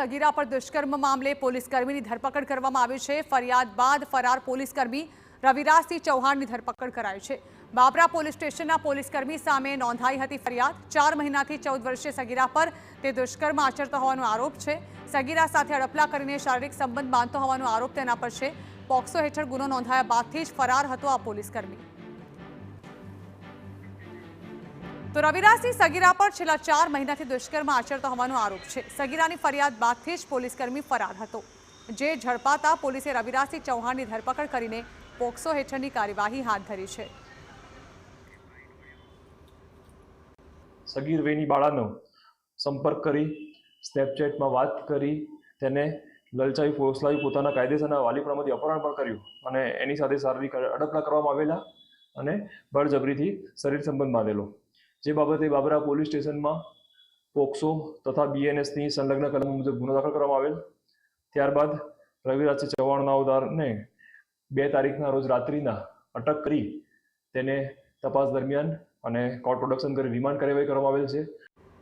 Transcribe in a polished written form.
સગીરા પર દુષ્કર્મ મામલે પોલીસકર્મીની ધરપકડ કરવામાં આવી છે। ફરિયાદ બાદ ફરાર પોલીસકર્મી રવિરાજસિંહ ચૌહાણની ધરપકડ કરાઈ છે। બાબરા પોલીસ સ્ટેશનના પોલીસકર્મી સામે નોંધાઈ હતી ફરિયાદ। 4 મહિનાથી 14 વર્ષીય સગીરા પર તે દુષ્કર્મ આચરતો હોવાનો આરોપ છે। સગીરા સાથે અડપલા કરીને શારીરિક સંબંધ બાંધતો હોવાનો આરોપ તેના પર છે। પોક્સો હેઠળ ગુનો નોંધાયા બાદથી જ ફરાર હતો આ પોલીસકર્મી। તો રવિરાજસિંહ સગીરા પર છેલ્લા 4 મહિનાથી દુષ્કર્મ આચરતો હોવાનો આરોપ છે। સગીરાની ફરિયાદ બાદથી જ પોલીસકર્મી ફરાર હતો, જે ઝડપાતા પોલીસે રવિરાજસિંહ ચૌહાણની ધરપકડ કરીને પોક્સો હેઠળની કાર્યવાહી હાથ ધરી છે। સગીર વયની બાળાનો સંપર્ક કરી સ્નેપચેટમાં વાત કરી તેને લલચાવી ફોસલાવી પોતાના કાયદેસરના વાલીપણમાંથી અપહરણ પણ કર્યું અને એની સાથે શારીરિક અડપલા કરવામાં આવેલા અને બળજબરીથી શરીર સંબંધ બાંધેલો, જે બાબતે બાબરા પોલીસ સ્ટેશનમાં પોક્સો તથા BNSની સંલગ્ન કલમ મુજબ ગુનો દાખલ કરવામાં આવેલ। ત્યારબાદ રવિરાજસિંહ ચૌહાણ નાઓદારને 2 તારીખના રોજ રાત્રિના અટક કરી તેને તપાસ દરમિયાન અને કોર્ટ પ્રોડક્શન કરી રિમાન્ડ કાર્યવાહી કરવામાં આવેલ છે।